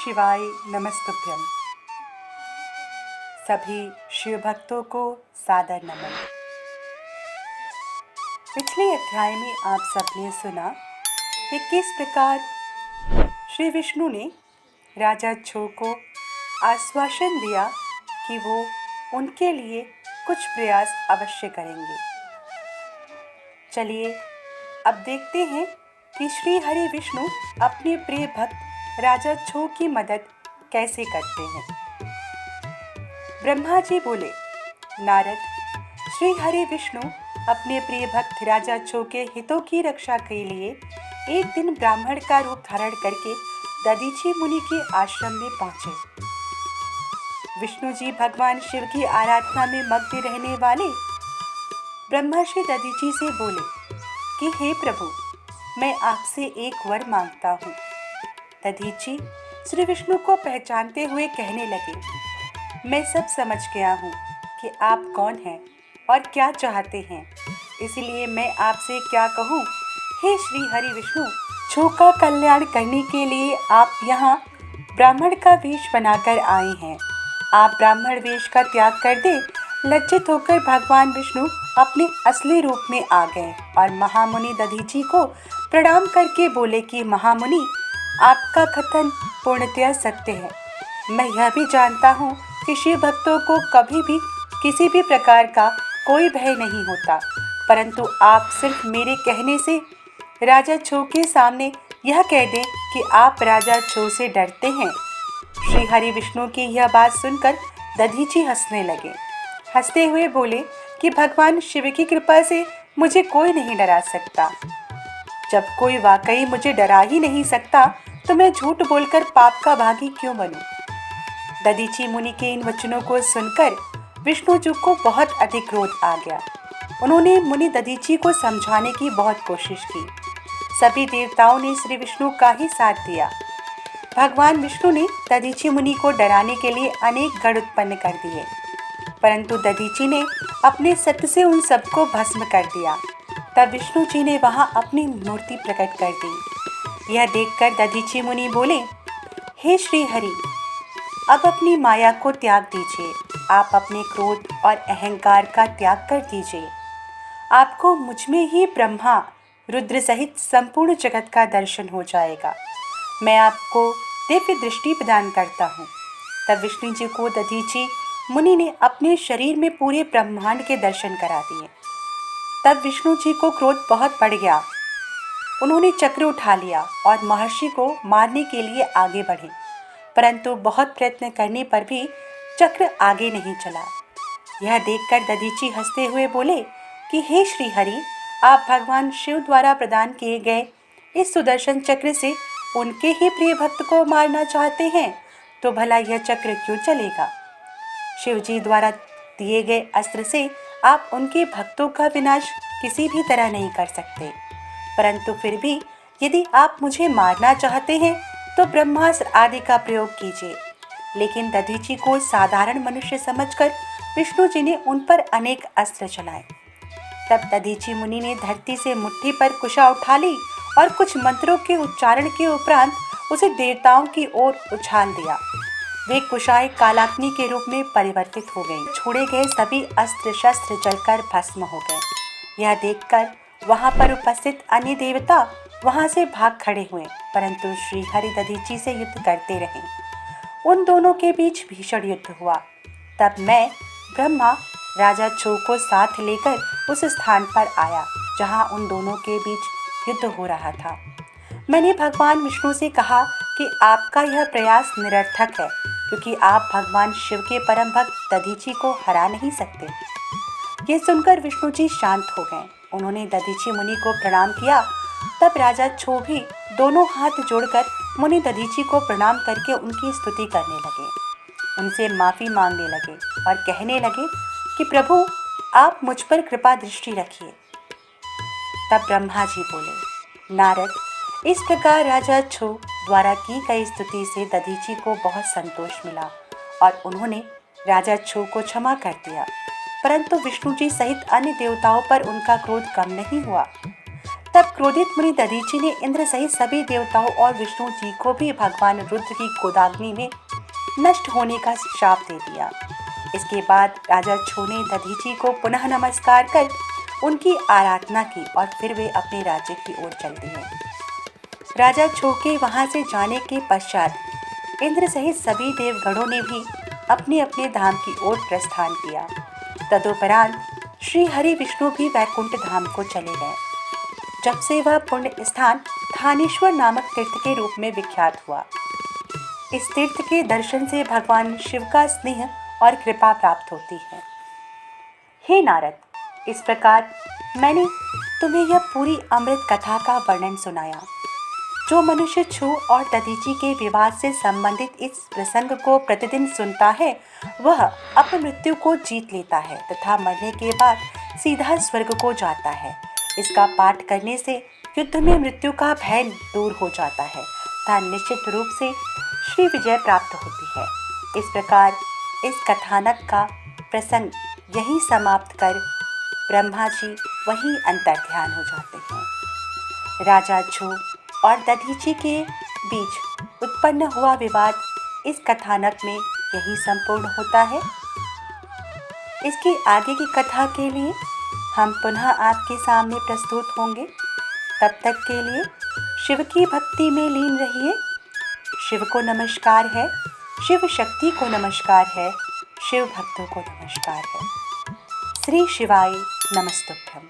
शिवाय नमस्तुभ्यम। सभी शिव भक्तों को सादर नमन। पिछले अध्याय में आप सबने सुना कि किस प्रकार श्री विष्णु ने राजा छो को आश्वासन दिया कि वो उनके लिए कुछ प्रयास अवश्य करेंगे। चलिए अब देखते हैं कि श्री हरि विष्णु अपने प्रिय भक्त राजा छो की मदद कैसे करते हैं। ब्रह्मा जी बोले, नारद, श्री हरि विष्णु अपने प्रिय भक्त राजा छो के हितों की रक्षा के लिए एक दिन ब्राह्मण का रूप धारण करके दधीची मुनि के आश्रम में पहुंचे। विष्णु जी भगवान शिव की आराधना में मग्न रहने वाले ब्रह्मर्षि दधीची से बोले कि हे प्रभु, मैं आपसे एक वर मांगता हूँ। दधीची श्री विष्णु को पहचानते हुए कहने लगे, मैं सब समझ गया हूँ कि आप कौन हैं और क्या चाहते हैं, इसलिए मैं आपसे क्या कहूँ। हे श्री हरि विष्णु, छो का कल्याण करने के लिए आप यहाँ ब्राह्मण का वेश बनाकर आए हैं। आप ब्राह्मण वेश का त्याग कर दे। लज्जित होकर भगवान विष्णु अपने असली रूप में आ गए और महामुनि दधीची को प्रणाम करके बोले कि महामुनि, आपका कथन पूर्णतया सत्य है। मैं यह भी जानता हूँ कि शिव भक्तों को कभी भी किसी भी प्रकार का कोई भय नहीं होता, परंतु आप सिर्फ मेरे कहने से राजा छो के सामने यह कह दें कि आप राजा छो से डरते हैं। श्री हरि विष्णु की यह बात सुनकर दधीची हंसने लगे। हंसते हुए बोले कि भगवान शिव की कृपा से मुझे कोई नहीं डरा सकता। जब कोई वाकई मुझे डरा ही नहीं सकता तो मैं झूठ बोलकर पाप का भागी क्यों बनूं? दधीची मुनि के इन वचनों को सुनकर विष्णु जी को बहुत अधिक क्रोध आ गया। उन्होंने मुनि दधीची को समझाने की बहुत कोशिश की। सभी देवताओं ने श्री विष्णु का ही साथ दिया। भगवान विष्णु ने दधीची मुनि को डराने के लिए अनेक गढ़ उत्पन्न कर दिए, परंतु दधीची ने अपने सत्य से उन सबको भस्म कर दिया। तब विष्णु जी ने वहां अपनी मूर्ति प्रकट कर दी। यह देखकर दधीची मुनि बोले, हे श्री हरि, अब अपनी माया को त्याग दीजिए। आप अपने क्रोध और अहंकार का त्याग कर दीजिए। आपको मुझ में ही ब्रह्मा रुद्र सहित संपूर्ण जगत का दर्शन हो जाएगा। मैं आपको दिव्य दृष्टि प्रदान करता हूँ। तब विष्णु जी को दधीची मुनि ने अपने शरीर में पूरे ब्रह्मांड के दर्शन करा दिए। तब विष्णु जी को क्रोध बहुत बढ़ गया। उन्होंने चक्र उठा लिया और महर्षि को मारने के लिए आगे बढ़े, परंतु बहुत प्रयत्न करने पर भी चक्र आगे नहीं चला। यह देखकर दधीची हंसते हुए बोले कि हे श्री हरि, आप भगवान शिव द्वारा प्रदान किए गए इस सुदर्शन चक्र से उनके ही प्रिय भक्त को मारना चाहते हैं, तो भला यह चक्र क्यों चलेगा? शिव जी द्वारा दिए गए अस्त्र से आप उनके भक्तों का विनाश किसी भी तरह नहीं कर सकते, परंतु फिर भी यदि आप मुझे मारना चाहते हैं तो ब्रह्मास्त्र आदि का प्रयोग कीजिए। लेकिन दधीची को साधारण मनुष्य समझकर विष्णु जी ने उन पर अनेक अस्त्र चलाए। तब दधीची मुनि ने धरती से मुट्ठी पर कुशा उठा ली और कुछ मंत्रों के उच्चारण के उपरांत उसे देवताओं की ओर उछाल दिया। वे कुशाएं कालाग्नि के रूप में परिवर्तित हो गईं। छोड़े गए सभी अस्त्र शस्त्र जलकर भस्म हो गए। यह देखकर वहां पर उपस्थित अन्य देवता वहां से भाग खड़े हुए, परंतु श्री हरि दधीची से युद्ध करते रहे। उन दोनों के बीच भीषण युद्ध हुआ। तब मैं ब्रह्मा राजा छो को साथ लेकर उस स्थान पर आया जहां उन दोनों के बीच युद्ध हो रहा था। मैंने भगवान विष्णु से कहा कि आपका यह प्रयास निरर्थक है, क्योंकि आप भगवान शिव के परम भक्त दधीची को हरा नहीं सकते। ये सुनकर विष्णु जी शांत हो गए। उन्होंने दधीची मुनि को प्रणाम किया। तब राजा छो भी दोनों हाथ जोड़कर मुनि दधीची को प्रणाम करके उनकी स्तुति करने लगे, उनसे माफ़ी मांगने लगे और कहने लगे कि प्रभु, आप मुझ पर कृपा दृष्टि रखिए। तब ब्रह्मा जी बोले, नारद, इस प्रकार राजा छो द्वारा की गई स्तुति से दधीची को बहुत संतोष मिला और उन्होंने राजा छो को क्षमा कर दिया, परंतु विष्णु जी सहित अन्य देवताओं पर उनका क्रोध कम नहीं हुआ। तब तब क्रोधित मुनि दधीचि ने इंद्र सहित सभी देवताओं और विष्णु जी को भी भगवान रुद्र की गोदाग्नि में नष्ट होने का श्राप दे दिया। इसके बाद राजा छो ने दधीचि को पुनः नमस्कार कर उनकी आराधना की और फिर वे अपने राज्य की ओर चल दिए। राजा छो के वहां से जाने के पश्चात इंद्र सहित सभी देवगणों ने भी अपने अपने धाम की ओर प्रस्थान किया। तदुपरांत श्री हरि विष्णु भी वैकुंठ धाम को चले गए, जब से वह पुण्य स्थान थानेश्वर नामक तीर्थ के रूप में विख्यात हुआ। इस तीर्थ के दर्शन से भगवान शिव का स्नेह और कृपा प्राप्त होती है। हे नारद, इस प्रकार मैंने तुम्हें यह पूरी अमृत कथा का वर्णन सुनाया। जो मनुष्य छो और दधीचि के विवाद से संबंधित इस प्रसंग को प्रतिदिन सुनता है, वह अपमृत्यु को जीत लेता है तथा मरने के बाद सीधा स्वर्ग को जाता है। इसका पाठ करने से युद्ध में मृत्यु का भय दूर हो जाता है तथा निश्चित रूप से श्री विजय प्राप्त होती है। इस प्रकार इस कथानक का प्रसंग यहीं समाप्त कर ब्रह्मा जी वहीं अंतर्ध्यान हो जाते हैं। राजा छो और दधीचि के बीच उत्पन्न हुआ विवाद इस कथानक में यही संपूर्ण होता है। इसकी आगे की कथा के लिए हम पुनः आपके सामने प्रस्तुत होंगे। तब तक के लिए शिव की भक्ति में लीन रहिए। शिव को नमस्कार है, शिव शक्ति को नमस्कार है, शिव भक्तों को नमस्कार है। श्री शिवाय नमस्तुभ्यम।